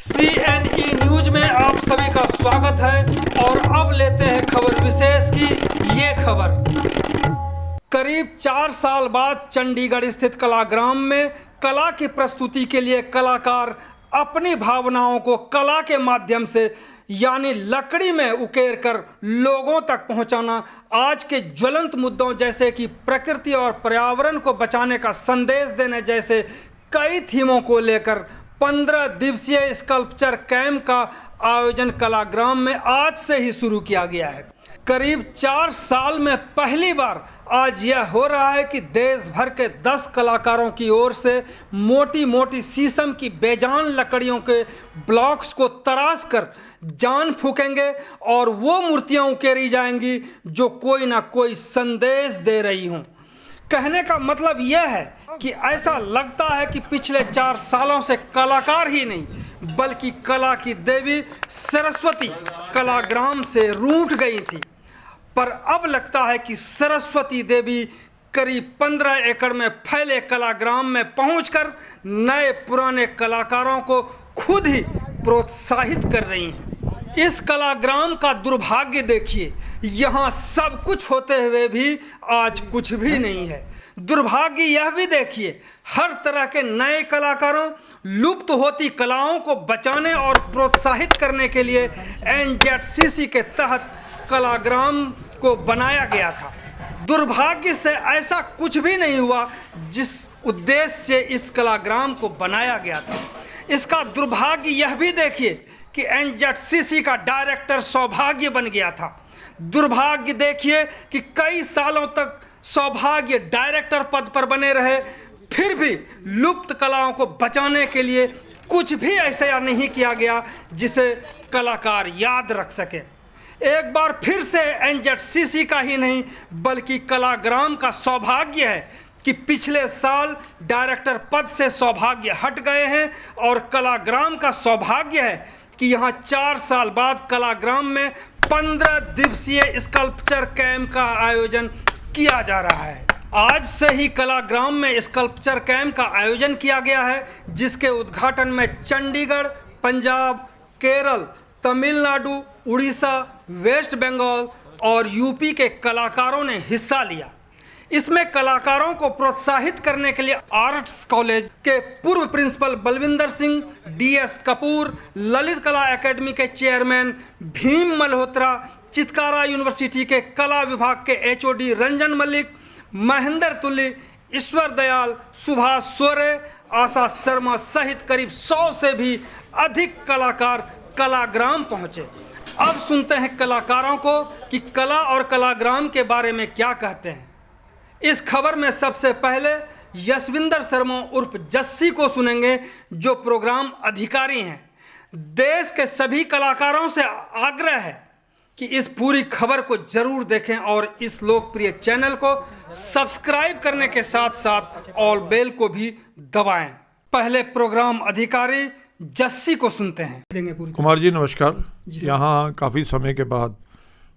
CNE news में आप सभी का स्वागत है और अब लेते हैं खबर विशेष की ये खबर। करीब 4 साल बाद चंडीगढ़ स्थित कलाग्राम में कला की प्रस्तुति के लिए कलाकार अपनी भावनाओं को कला के माध्यम से यानी लकड़ी में उकेर कर लोगों तक पहुंचाना आज के ज्वलंत मुद्दों जैसे कि प्रकृति और पर्यावरण को बचाने का संदेश देने जैसे कई थीमों को लेकर 15 दिवसीय स्कल्पचर कैंप का आयोजन कलाग्राम में आज से ही शुरू किया गया है। करीब 4 साल में पहली बार आज यह हो रहा है कि देश भर के 10 कलाकारों की ओर से मोटी मोटी शीशम की बेजान लकड़ियों के ब्लॉक्स को तराश कर जान फूकेंगे और वो मूर्तियां उकेरी जाएंगी जो कोई ना कोई संदेश दे रही हों। कहने का मतलब यह है कि ऐसा लगता है कि पिछले 4 सालों से कलाकार ही नहीं बल्कि कला की देवी सरस्वती कलाग्राम से रूठ गई थी, पर अब लगता है कि सरस्वती देवी करीब 15 एकड़ में फैले कलाग्राम में पहुंचकर नए पुराने कलाकारों को खुद ही प्रोत्साहित कर रही हैं। इस कलाग्राम का दुर्भाग्य देखिए, यहाँ सब कुछ होते हुए भी आज कुछ भी नहीं है। दुर्भाग्य यह भी देखिए, हर तरह के नए कलाकारों लुप्त होती कलाओं को बचाने और प्रोत्साहित करने के लिए NZCC के तहत कलाग्राम को बनाया गया था। दुर्भाग्य से ऐसा कुछ भी नहीं हुआ जिस उद्देश्य से इस कलाग्राम को बनाया गया था। इसका दुर्भाग्य यह भी देखिए कि NZCC का डायरेक्टर सौभाग्य बन गया था। दुर्भाग्य देखिए कि कई सालों तक सौभाग्य डायरेक्टर पद पर बने रहे, फिर भी लुप्त कलाओं को बचाने के लिए कुछ भी ऐसा नहीं किया गया जिसे कलाकार याद रख सके। एक बार फिर से NZCC का ही नहीं बल्कि कलाग्राम का सौभाग्य है कि पिछले साल डायरेक्टर पद से सौभाग्य हट गए हैं और कलाग्राम का सौभाग्य है कि यहाँ 4 साल बाद कलाग्राम में 15 दिवसीय स्कल्पचर कैंप का आयोजन किया जा रहा है। आज से ही कलाग्राम में स्कल्पचर कैंप का आयोजन किया गया है, जिसके उद्घाटन में चंडीगढ़, पंजाब, केरल, तमिलनाडु, उड़ीसा, वेस्ट बंगाल और यूपी के कलाकारों ने हिस्सा लिया। इसमें कलाकारों को प्रोत्साहित करने के लिए आर्ट्स कॉलेज के पूर्व प्रिंसिपल बलविंदर सिंह, DS कपूर, ललित कला एकेडमी के चेयरमैन भीम मल्होत्रा, चितकारा यूनिवर्सिटी के कला विभाग के HOD रंजन मलिक, महेंद्र तुली, ईश्वर दयाल, सुभाष सोरे, आशा शर्मा सहित करीब 100 से भी अधिक कलाकार कलाग्राम पहुंचे। अब सुनते हैं कलाकारों को कि कला और कलाग्राम के बारे में क्या कहते हैं। इस खबर में सबसे पहले यशविंदर शर्मा उर्फ जस्सी को सुनेंगे, जो प्रोग्राम अधिकारी हैं। देश के सभी कलाकारों से आग्रह है कि इस पूरी खबर को जरूर देखें और इस लोकप्रिय चैनल को सब्सक्राइब करने के साथ साथ ऑल बेल को भी दबाएं। पहले प्रोग्राम अधिकारी जस्सी को सुनते हैं। कुमार जी नमस्कार। यहाँ काफ़ी समय के बाद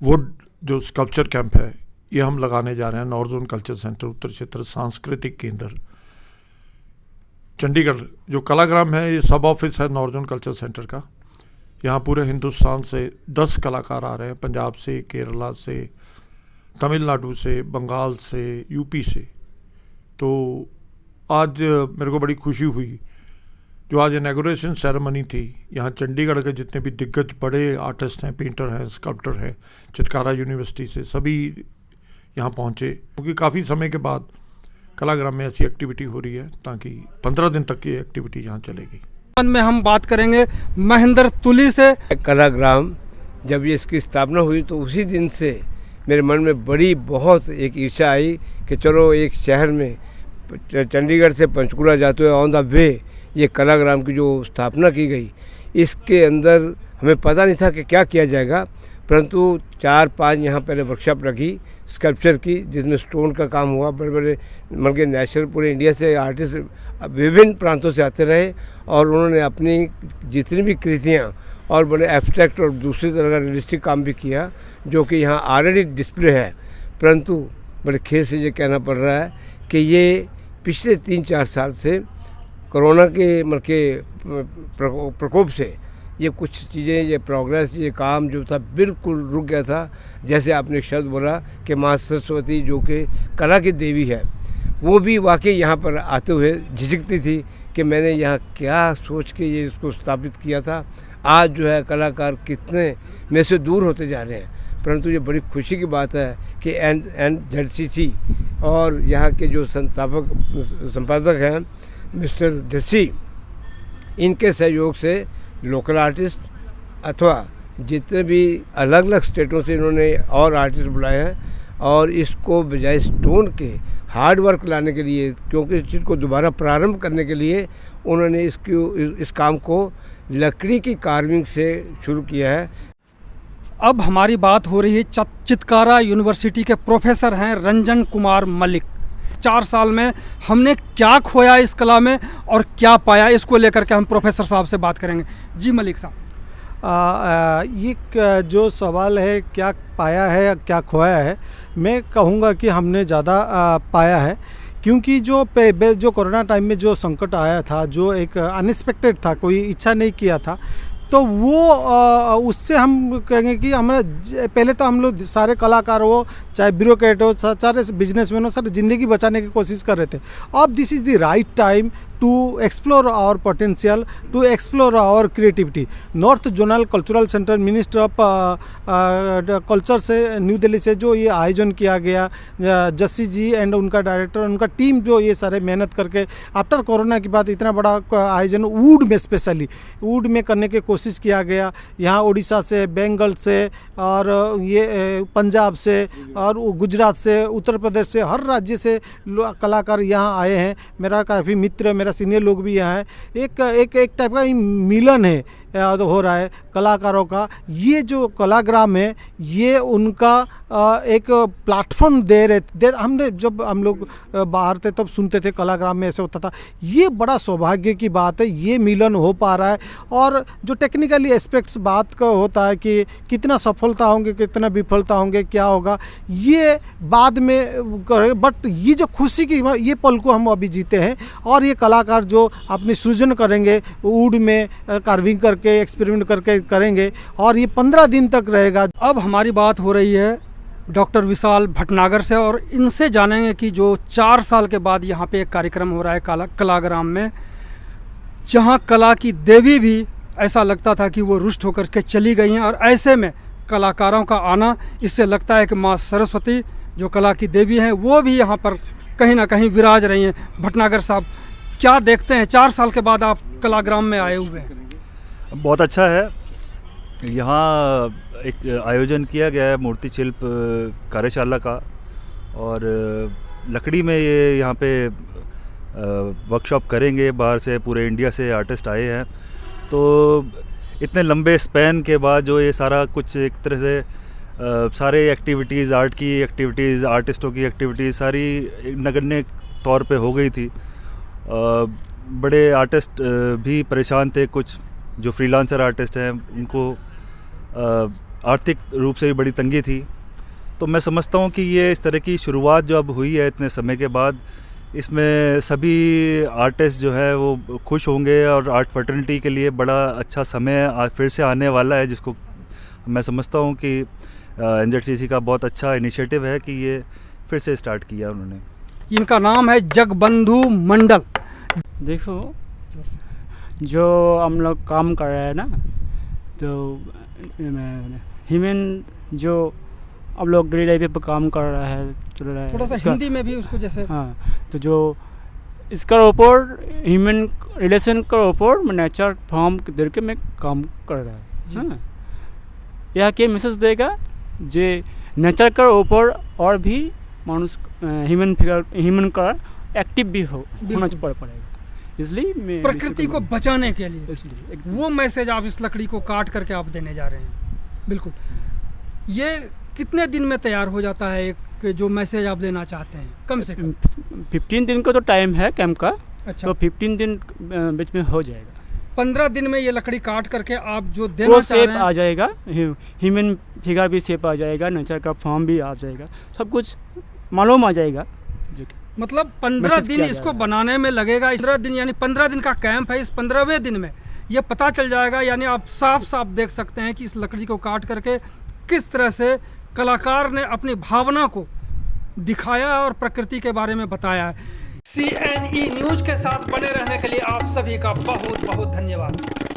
वुड जो स्कल्पचर कैंप है ये हम लगाने जा रहे हैं। नॉर्थ जोन कल्चर सेंटर, उत्तर क्षेत्र सांस्कृतिक केंद्र चंडीगढ़। जो कलाग्राम है ये सब ऑफिस है नॉर्थ जोन कल्चर सेंटर का। यहाँ पूरे हिंदुस्तान से 10 कलाकार आ रहे हैं, पंजाब से, केरला से, तमिलनाडु से, बंगाल से, यूपी से। तो आज मेरे को बड़ी खुशी हुई जो आज इनॉग्रेशन सेरेमनी थी। यहाँ चंडीगढ़ के जितने भी दिग्गज बड़े आर्टिस्ट हैं, पेंटर हैं, स्कल्पटर हैं, चितकारा यूनिवर्सिटी से सभी यहाँ पहुँचे, क्योंकि काफ़ी समय के बाद कलाग्राम में ऐसी एक्टिविटी हो रही है ताकि 15 दिन तक की एक्टिविटी यहाँ चलेगी। में हम बात करेंगे महेंद्र तुली से। कलाग्राम जब ये इसकी स्थापना हुई तो उसी दिन से मेरे मन में बड़ी बहुत एक ईर्ष्या आई कि चलो एक शहर में चंडीगढ़ से पंचकुला जाते हुए ऑन द वे ये कलाग्राम की जो स्थापना की गई, इसके अंदर हमें पता नहीं था कि क्या किया जाएगा, परंतु 4-5 यहाँ पहले वर्कशॉप रखी स्कल्पचर की, जिसमें स्टोन का काम हुआ। बड़े बड़े मतलब के नेशनल पूरे इंडिया से आर्टिस्ट विभिन्न प्रांतों से आते रहे और उन्होंने अपनी जितनी भी कृतियाँ और बड़े एब्स्ट्रैक्ट और दूसरी तरह का रियलिस्टिक काम भी किया, जो कि यहाँ ऑलरेडी डिस्प्ले है। परंतु बड़े खेद से ये कहना पड़ रहा है कि ये पिछले 3-4 साल से कोरोना के प्रकोप से ये कुछ चीज़ें, ये प्रोग्रेस, ये काम जो था बिल्कुल रुक गया था। जैसे आपने एक शब्द बोला कि माँ सरस्वती जो कि कला की देवी है, वो भी वाकई यहाँ पर आते हुए झिझकती थी कि मैंने यहाँ क्या सोच के ये इसको स्थापित किया था। आज जो है कलाकार कितने में से दूर होते जा रहे हैं, परंतु ये बड़ी खुशी की बात है कि NZCC और यहाँ के जो संपादक हैं मिस्टर जस्सी, इनके सहयोग से लोकल आर्टिस्ट अथवा जितने भी अलग अलग स्टेटों से इन्होंने और आर्टिस्ट बुलाए हैं और इसको बजाय स्टोन के हार्ड वर्क लाने के लिए, क्योंकि इस चीज़ को दोबारा प्रारंभ करने के लिए उन्होंने इस काम को लकड़ी की कार्विंग से शुरू किया है। अब हमारी बात हो रही है चितकारा यूनिवर्सिटी के प्रोफेसर हैं रंजन कुमार मलिक। 4 साल में हमने क्या खोया इस कला में और क्या पाया, इसको लेकर के हम प्रोफेसर साहब से बात करेंगे। जी मलिक साहब, ये जो सवाल है क्या पाया है या क्या खोया है, मैं कहूँगा कि हमने ज़्यादा पाया है, क्योंकि जो कोरोना टाइम में जो संकट आया था, जो एक अनएक्सपेक्टेड था, कोई इच्छा नहीं किया था, तो वो उससे हम कहेंगे कि हमारा पहले तो हम लोग सारे कलाकार हो, चाहे ब्यूरोक्रेट हो, सारे बिजनेसमैन हो, सारे ज़िंदगी बचाने की कोशिश कर रहे थे। अब this is the right time to explore our potential, to explore our creativity. North zonal cultural centre, minister of culture से न्यू दिल्ली से जो ये आयोजन किया गया, जस्सी जी एंड उनका डायरेक्टर, उनका टीम जो ये सारे मेहनत करके आफ्टर कोरोना के बाद इतना बड़ा आयोजन वुड में, स्पेशली वुड में करने की कोशिश किया गया। यहाँ उड़ीसा से, बंगाल से और ये पंजाब से और गुजरात से, उत्तर प्रदेश से, हर राज्य से कलाकार यहाँ आए हैं। मेरा काफ़ी मित्र, मेरा सीनियर लोग भी यहाँ है। एक टाइप का मिलन है हो रहा है कलाकारों का। ये जो कलाग्राम है ये उनका एक प्लेटफॉर्म दे रहे। हमने जब हम लोग बाहर थे तब सुनते थे कलाग्राम में ऐसे होता था। ये बड़ा सौभाग्य की बात है, ये मिलन हो पा रहा है। और जो टेक्निकली एस्पेक्ट्स बात का होता है कि कितना सफलता होंगे, कितना विफलता होंगे, क्या होगा, ये बाद में करें, बट ये जो खुशी की ये पल को हम अभी जीते हैं। और ये कलाकार जो अपनी सृजन करेंगे, वुड में कार्विंग करके, एक्सपेरिमेंट करके करेंगे, और ये 15 दिन तक रहेगा। अब हमारी बात हो रही है डॉक्टर विशाल भटनागर से, और इनसे जानेंगे कि जो 4 साल के बाद यहाँ पे एक कार्यक्रम हो रहा है कलाग्राम में, जहाँ कला की देवी भी ऐसा लगता था कि वो रुष्ट होकर के चली गई हैं, और ऐसे में कलाकारों का आना, इससे लगता है कि माँ सरस्वती जो कला की देवी हैं वो भी यहाँ पर कहीं ना कहीं विराज रही हैं। भटनागर साहब, क्या देखते हैं 4 साल के बाद आप कलाग्राम में आए हुए हैं? बहुत अच्छा है। यहाँ एक आयोजन किया गया है मूर्ति शिल्प कार्यशाला का, और लकड़ी में ये यहाँ पे वर्कशॉप करेंगे। बाहर से, पूरे इंडिया से आर्टिस्ट आए हैं। तो इतने लंबे स्पैन के बाद जो ये सारा कुछ एक तरह से सारे एक्टिविटीज़, आर्ट की एक्टिविटीज़, आर्टिस्टों की एक्टिविटीज़ सारी नगण्य तौर पे हो गई थी। बड़े आर्टिस्ट भी परेशान थे, कुछ जो फ्रीलांसर आर्टिस्ट हैं उनको आर्थिक रूप से भी बड़ी तंगी थी। तो मैं समझता हूँ कि ये इस तरह की शुरुआत जो अब हुई है इतने समय के बाद, इसमें सभी आर्टिस्ट जो है वो खुश होंगे, और आर्ट फर्टर्निटी के लिए बड़ा अच्छा समय फिर से आने वाला है, जिसको मैं समझता हूँ कि NZCC का बहुत अच्छा इनिशिएटिव है कि ये फिर से स्टार्ट किया उन्होंने। इनका नाम है जगबंधु मंडल। देखो, जो हम लोग काम कर रहे हैं ना, तो ह्यूमन जो अब लोग डेली लाइफ पे काम कर रहा है, चल रहा है, थोड़ा सा हिंदी में भी उसको जैसे, हाँ, तो जो इसका ऊपर ह्यूमन रिलेशन का ऊपर नेचर फॉर्म दे के मैं काम कर रहा है। हाँ, यह क्या मैसेज देगा जे नेचर के ऊपर और भी मनुष्य ह्यूमन का एक्टिव भी होना पड़ेगा। इसलिए मैं प्रकृति को बचाने के लिए, इसलिए वो मैसेज आप इस लकड़ी को काट करके आप देने जा रहे हैं। बिल्कुल। ये कितने दिन में तैयार हो जाता है एक जो मैसेज आप देना चाहते हैं? कम से कम 15 दिन का तो टाइम है कैंप का। अच्छा, तो 15 दिन बीच में हो जाएगा। 15 दिन में ये लकड़ी काट करके आप जो देना चाह रहे हैं, आ जाएगा, ह्यूमन फिगर भी शेप आ जाएगा, नेचर का फॉर्म भी आ जाएगा, सब कुछ मालूम आ जाएगा। मतलब 15 मैसेज दिन किया जा इसको रहा है। बनाने में लगेगा। 15 दिन यानी 15 दिन का कैंप है। इस 15वें दिन में ये पता चल जाएगा, यानी आप साफ साफ देख सकते हैं कि इस लकड़ी को काट करके किस तरह से कलाकार ने अपनी भावना को दिखाया और प्रकृति के बारे में बताया है। CNE न्यूज़ के साथ बने रहने के लिए आप सभी का बहुत बहुत धन्यवाद।